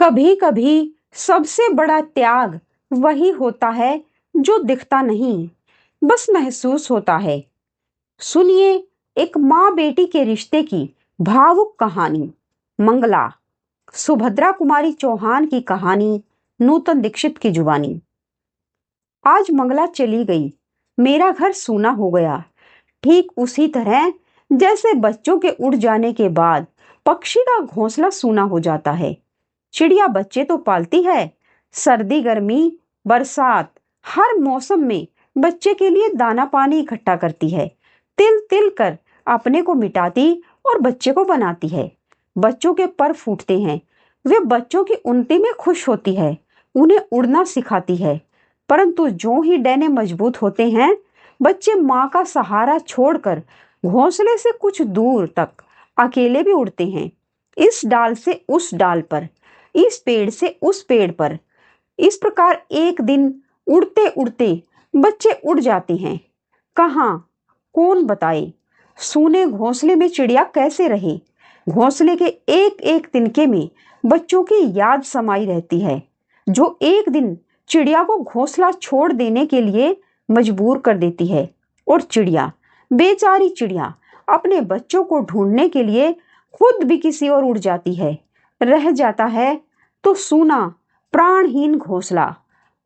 कभी कभी सबसे बड़ा त्याग वही होता है जो दिखता नहीं, बस महसूस होता है। सुनिए एक माँ बेटी के रिश्ते की भावुक कहानी। मंगला। सुभद्रा कुमारी चौहान की कहानी, नूतन दीक्षित की जुबानी। आज मंगला चली गई, मेरा घर सूना हो गया। ठीक उसी तरह जैसे बच्चों के उड़ जाने के बाद पक्षी का घोंसला सूना हो जाता है। चिड़िया बच्चे तो पालती है, सर्दी गर्मी बरसात हर मौसम में बच्चे के लिए दाना पानी इकट्ठा करती है, तिल तिल कर अपने को मिटाती और बच्चे को बनाती है। बच्चों के पर फूटते हैं, वे बच्चों की उन्नति में खुश होती है, उन्हें उड़ना सिखाती है। परंतु जो ही डैने मजबूत होते हैं, बच्चे माँ का सहारा छोड़कर घोंसले से कुछ दूर तक अकेले भी उड़ते हैं। इस डाल से उस डाल पर, इस पेड़ से उस पेड़ पर। इस प्रकार एक दिन उड़ते उड़ते बच्चे उड़ जाते हैं। कहाँ, कौन बताए? सूने घोंसले में चिड़िया कैसे रहे? घोंसले के एक एक तिनके में बच्चों की याद समाई रहती है, जो एक दिन चिड़िया को घोंसला छोड़ देने के लिए मजबूर कर देती है। और चिड़िया, बेचारी चिड़िया, अपने बच्चों को ढूंढने के लिए खुद भी किसी और उड़ जाती है। रह जाता है तो सूना प्राणहीन घोंसला।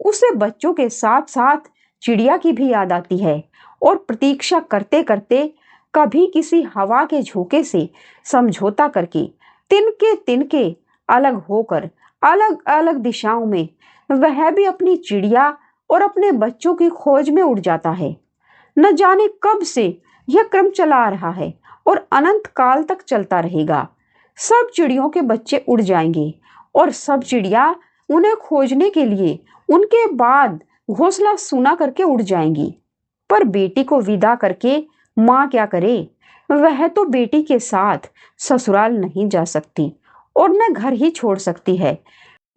उसे बच्चों के साथ साथ चिड़िया की भी याद आती है, और प्रतीक्षा करते करते कभी किसी हवा के झोंके से समझौता करके तिनके तिनके अलग होकर अलग अलग दिशाओं में वह भी अपनी चिड़िया और अपने बच्चों की खोज में उड़ जाता है। न जाने कब से यह क्रम चला आ रहा है और अनंत काल तक चलता रहेगा। सब चिड़ियों के बच्चे उड़ जाएंगे और सब चिड़िया उन्हें खोजने के लिए उनके बाद घोंसला सूना करके उड़ जाएंगी। पर बेटी को विदा करके माँ क्या करे? वह तो बेटी के साथ ससुराल नहीं जा सकती और न घर ही छोड़ सकती है।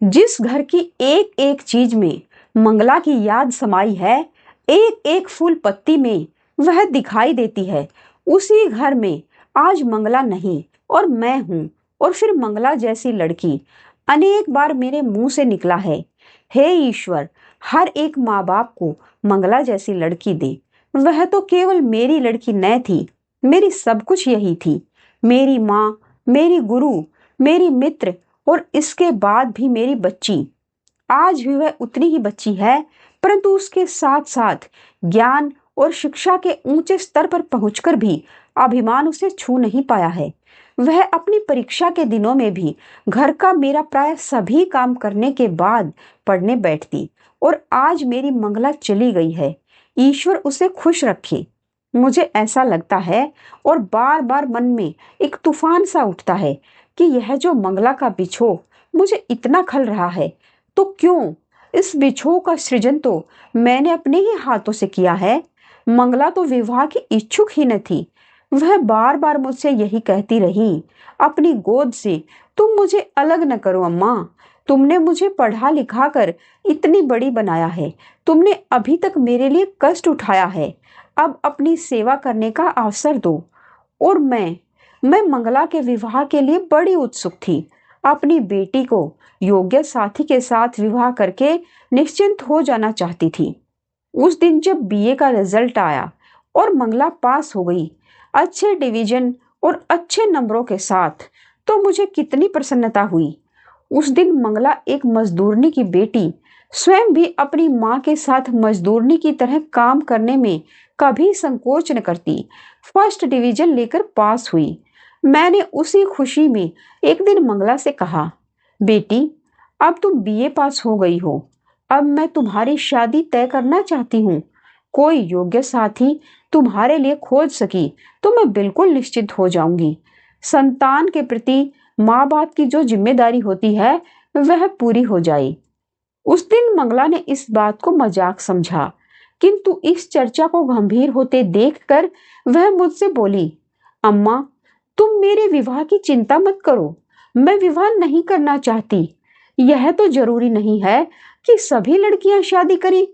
जिस घर की एक एक चीज में मंगला की याद समाई है, एक एक फूल पत्ती में वह दिखाई देती है, उसी घर में आज मंगला नहीं और मैं हूं। और फिर मंगला जैसी लड़की अनेक बार मेरे मुंह से निकला है। हे ईश्वर, हर एक माँ बाप को मंगला जैसी लड़की दे। वह तो केवल मेरी लड़की न थी, मेरी सब कुछ यही थी। मेरी माँ, मेरी गुरु, मेरी मित्र और इसके बाद भी मेरी बच्ची। आज भी वह उतनी ही बच्ची है, परंतु उसके साथ साथ ज्ञान और शिक्षा के ऊंचे स्तर पर पहुंचकर भी अभिमान उसे छू नहीं पाया है। वह अपनी परीक्षा के दिनों में भी घर का मेरा प्राय सभी काम करने के बाद पढ़ने बैठती, और आज मेरी मंगला चली गई है। ईश्वर उसे खुश रखे। मुझे ऐसा लगता है और बार बार मन में एक तूफान सा उठता है कि यह जो मंगला का बिछोह मुझे इतना खल रहा है, तो क्यों? इस बिछोह का सृजन तो मैंने अपने ही हाथों से किया है। मंगला तो विवाह की इच्छुक ही न थी। वह बार बार मुझसे यही कहती रही अपनी गोद से, तुम मुझे अलग न करो अम्मा। तुमने मुझे पढ़ा लिखा कर इतनी बड़ी बनाया है, तुमने अभी तक मेरे लिए कष्ट उठाया है, अब अपनी सेवा करने का अवसर दो। और मैं मंगला के विवाह के लिए बड़ी उत्सुक थी। अपनी बेटी को योग्य साथी के साथ विवाह करके निश्चिंत हो जाना चाहती थी। उस दिन जब बीए का रिजल्ट आया और मंगला पास हो गई अच्छे डिवीजन और अच्छे नंबरों के साथ, तो मुझे कितनी प्रसन्नता हुई। उस दिन मंगला एक मजदूरनी की बेटी स्वयं भी अपनी माँ के साथ मजदूरनी की तरह काम करने में कभी संकोच न करती फर्स्ट डिवीजन लेकर पास हुई। मैंने उसी खुशी में एक दिन मंगला से कहा, बेटी अब तुम बीए पास हो गई हो, अब मैं तुम्हारी शादी तय करना चाहती हूँ। कोई योग्य साथी तुम्हारे लिए खोज सकी तो मैं बिल्कुल निश्चित हो जाऊंगी। संतान के प्रति माँ बाप की जो जिम्मेदारी होती है वह पूरी हो जाए। उस दिन मंगला ने इस बात को मजाक समझा, किंतु इस चर्चा को गंभीर होते देखकर वह मुझसे बोली, अम्मा तुम मेरे विवाह की चिंता मत करो, मैं विवाह नहीं करना चाहती। यह तो जरूरी नहीं है कि सभी लड़कियां शादी करें।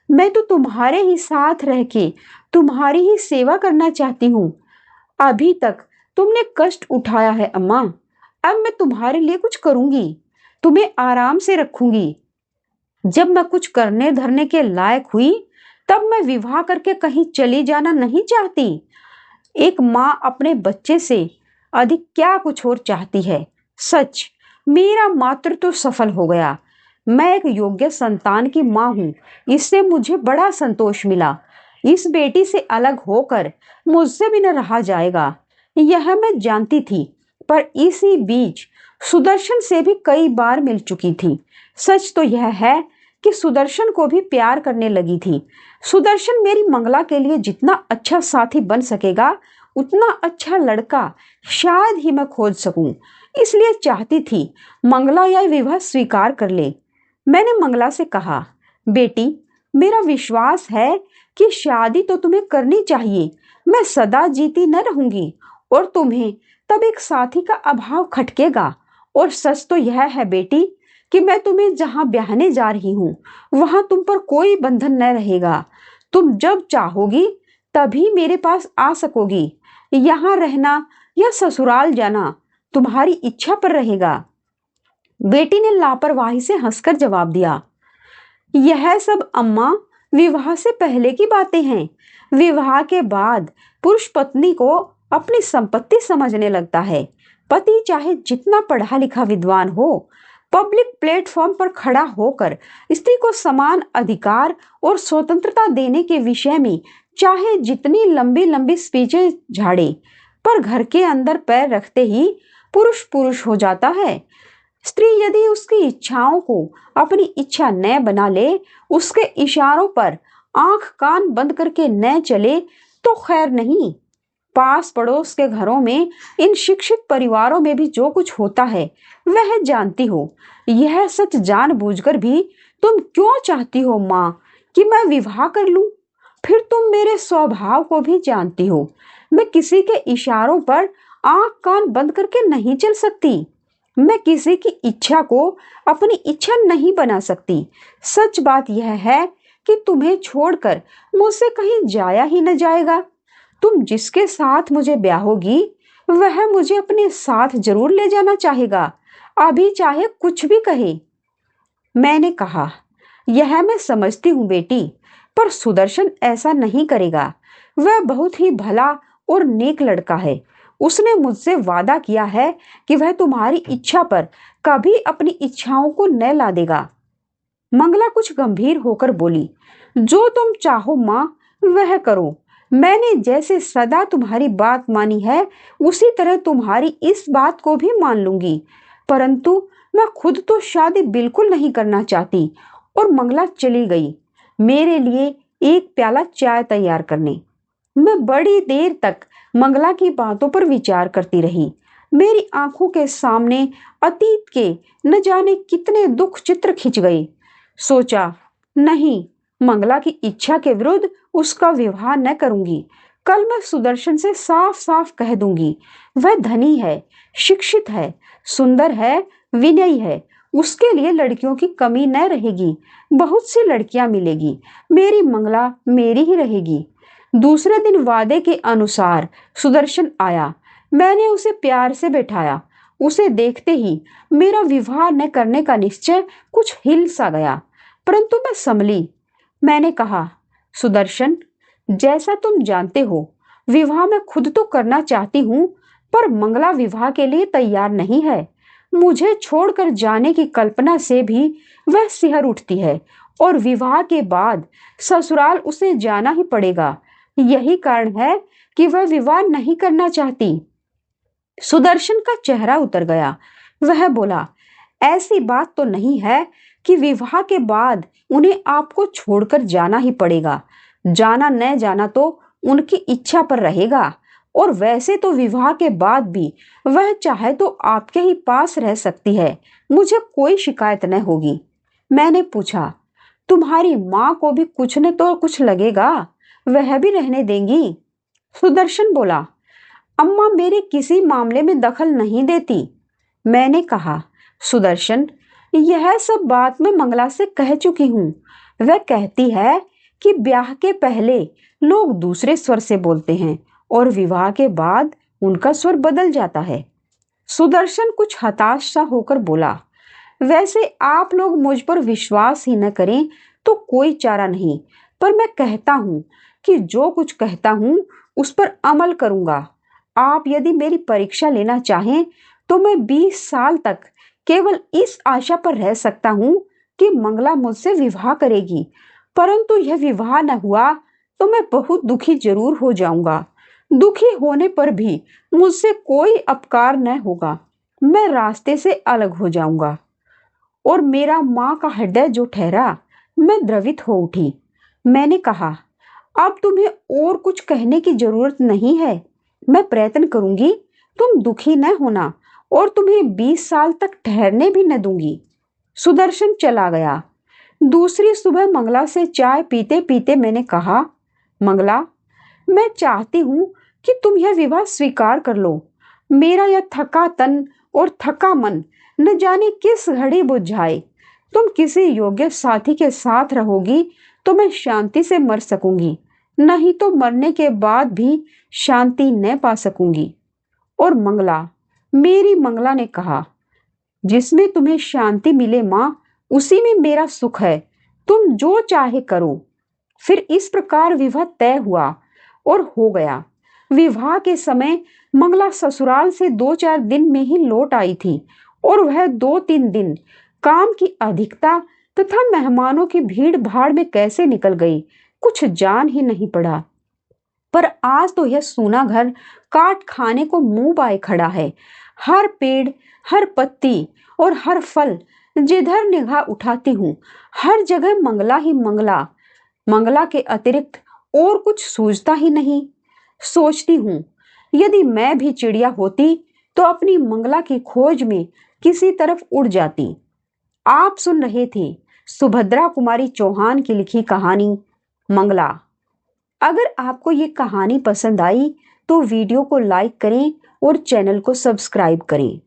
मैं तो तुम्हारे ही साथ रह के तुम्हारी ही सेवा करना चाहती हूँ। अभी तक तुमने कष्ट उठाया है अम्मा, अब मैं तुम्हारे लिए कुछ करूंगी। तुम्हें आराम से रखूंगी। जब मैं कुछ करने धरने के लायक हुई तब मैं विवाह करके कहीं चली जाना नहीं चाहती। एक माँ अपने बच्चे से अधिक क्या कुछ और चाहती है। सच, मेरा मातृत्व तो सफल हो गया। मैं एक योग्य संतान की माँ हूँ, इससे मुझे बड़ा संतोष मिला। इस बेटी से अलग होकर मुझसे भी न रहा जाएगा, यह मैं जानती थी। पर इसी बीच सुदर्शन से भी कई बार मिल चुकी थी। सच तो यह है कि सुदर्शन को भी प्यार करने लगी थी। सुदर्शन मेरी मंगला के लिए जितना अच्छा साथी बन सकेगा उतना अच्छा लड़का शायद ही मैं खोज सकूं। इसलिए चाहती थी मंगला यह विवाह स्वीकार कर ले। मैंने मंगला से कहा, बेटी, मेरा विश्वास है कि शादी तो तुम्हें करनी चाहिए। मैं सदा जीती न रहूंगी और तुम्हें तब एक साथी का अभाव खटकेगा। और सच तो यह है बेटी कि मैं तुम्हें जहां ब्याहने जा रही हूं वहां तुम पर कोई बंधन न रहेगा। तुम जब चाहोगी तभी मेरे पास आ सकोगी। यहाँ रहना या ससुराल जाना तुम्हारी इच्छा पर रहेगा। बेटी ने लापरवाही से हंसकर जवाब दिया, यह सब अम्मा विवाह से पहले की बातें हैं। विवाह के बाद पुरुष पत्नी को अपनी संपत्ति समझने लगता है। पति चाहे जितना पढ़ा लिखा विद्वान हो, पब्लिक प्लेटफॉर्म पर खड़ा होकर स्त्री को समान अधिकार और स्वतंत्रता देने के विषय में चाहे जितनी लंबी लंबी स्पीचें झाड़े, पर घर के अंदर पैर रखते ही पुरुष पुरुष हो जाता है। स्त्री यदि उसकी इच्छाओं को अपनी इच्छा न बना ले, उसके इशारों पर आंख कान बंद करके न चले तो खैर नहीं। पास पड़ोस के घरों में, इन शिक्षित परिवारों में भी जो कुछ होता है वह जानती हो। यह सच जानबूझकर भी तुम क्यों चाहती हो माँ कि मैं विवाह कर लूं? फिर तुम मेरे स्वभाव को भी जानती हो। मैं किसी के इशारों पर आंख कान बंद करके नहीं चल सकती। मैं किसी की इच्छा को अपनी इच्छा नहीं बना सकती। सच बात यह है कि तुम्हें छोड़कर मुझसे कहीं जाया ही न जाएगा। तुम जिसके साथ मुझे ब्याहोगी वह मुझे अपने साथ जरूर ले जाना चाहेगा, अभी चाहे कुछ भी कहे। मैंने कहा, यह मैं समझती हूँ बेटी, पर सुदर्शन ऐसा नहीं करेगा। वह बहुत ही भला और नेक लड़का है। उसने मुझसे वादा किया है कि वह तुम्हारी इच्छा पर कभी अपनी इच्छाओं को न ला देगा। मंगला कुछ गंभीर होकर बोली, जो तुम चाहो माँ वह करो। मैंने जैसे सदा तुम्हारी बात मानी है उसी तरह तुम्हारी इस बात को भी मान लूंगी। परंतु मैं खुद तो शादी बिल्कुल नहीं करना चाहती। और मंगला चली गई मेरे लिए एक प्याला चाय तैयार करने। मैं बड़ी देर तक मंगला की बातों पर विचार करती रही। मेरी आंखों के सामने अतीत के न जाने कितने दुख चित्र खिंच गए। सोचा, नहीं, मंगला की इच्छा के विरुद्ध उसका विवाह न करूंगी। कल मैं सुदर्शन से साफ साफ कह दूंगी। वह धनी है, शिक्षित है, सुंदर है, विनयी है। उसके लिए लड़कियों की कमी न रहेगी। बहुत सी लड़कियां मिलेगी, मेरी मंगला मेरी ही रहेगी। दूसरे दिन वादे के अनुसार सुदर्शन आया। मैंने उसे प्यार से बैठाया। उसे देखते ही मेरा विवाह न करने का निश्चय कुछ हिल सा गया, परंतु मैं संभली। मैंने कहा, सुदर्शन, जैसा तुम जानते हो विवाह मैं खुद तो करना चाहती हूँ, पर मंगला विवाह के लिए तैयार नहीं है। मुझे छोड़कर जाने की कल्पना से भी वह सिहर उठती है और विवाह के बाद ससुराल उसे जाना ही पड़ेगा। यही कारण है कि वह विवाह नहीं करना चाहती। सुदर्शन का चेहरा उतर गया। वह बोला, ऐसी बात तो नहीं है कि विवाह के बाद उन्हें आपको छोड़कर जाना ही पड़ेगा। जाना न जाना तो उनकी इच्छा पर रहेगा। और वैसे तो विवाह के बाद भी वह चाहे तो आपके ही पास रह सकती है। मुझे कोई शिकायत न होगी। मैंने पूछा, तुम्हारी माँ को भी कुछ न तो कुछ लगेगा, वह भी रहने देंगी? सुदर्शन बोला, अम्मा मेरे किसी मामले में दखल नहीं देती। मैंने कहा, सुदर्शन, यह सब बात मैं मंगला से कह चुकी हूँ। वह कहती है कि ब्याह के पहले लोग दूसरे स्वर से बोलते हैं और विवाह के बाद उनका स्वर बदल जाता है। सुदर्शन कुछ हताश सा होकर बोला, वैसे आप लोग मुझ पर विश्वास ही न करें तो कोई चारा नहीं, पर मैं कहता हूँ कि जो कुछ कहता हूँ उस पर अमल करूंगा। आप यदि मेरी परीक्षा लेना चाहें तो मैं 20 साल तक केवल इस आशा पर रह सकता हूँ कि मंगला मुझसे विवाह करेगी, परंतु यह विवाह न हुआ तो मैं बहुत दुखी जरूर हो जाऊंगा। दुखी होने पर भी मुझसे कोई अपकार न होगा, मैं रास्ते से अलग हो जाऊंगा। और मेरा माँ का हृदय जो ठहरा, मैं द्रवित हो उठी। मैंने कहा, अब तुम्हें और कुछ कहने की जरूरत नहीं है। मैं प्रयत्न करूंगी तुम दुखी न होना और तुम्हें 20 साल तक ठहरने भी न दूंगी। सुदर्शन चला गया। दूसरी सुबह मंगला से चाय पीते पीते मैंने कहा, मंगला, मैं चाहती हूं कि तुम यह विवाह स्वीकार कर लो। मेरा यह थका तन और थका मन न जाने किस घड़ी बुझ जाए। तुम किसी योग्य साथी के साथ रहोगी तो मैं शांति से मर सकूंगी, नहीं तो मरने के बाद भी शांति न पा सकूंगी। और मंगला, मेरी मंगला ने कहा, जिसमें तुम्हें शांति मिले माँ, उसी में मेरा सुख है। तुम जो चाहे करो। फिर इस प्रकार विवाह तय हुआ और हो गया। विवाह के समय मंगला ससुराल से 2-4 दिन में ही लौट आई थी और वह 2-3 दिन काम की अधिकता तथा मेहमानों की भीड़ भाड़ में कैसे निकल गई, कुछ जान ही नहीं पड़ा। पर आज तो यह सूना घर काट खाने को मुंह बाए खड़ा है। हर पेड़, हर पत्ती और हर फल, जिधर निगाह उठाती हूँ, हर जगह मंगला ही मंगला। मंगला के अतिरिक्त और कुछ सूझता ही नहीं। सोचती हूँ, यदि मैं भी चिड़िया होती तो अपनी मंगला की खोज में किसी तरफ उड़ जाती। आप सुन रहे थे सुभद्रा कुमारी चौहान की लिखी कहानी मंगला। अगर आपको ये कहानी पसंद आई तो वीडियो को लाइक करें और चैनल को सब्सक्राइब करें।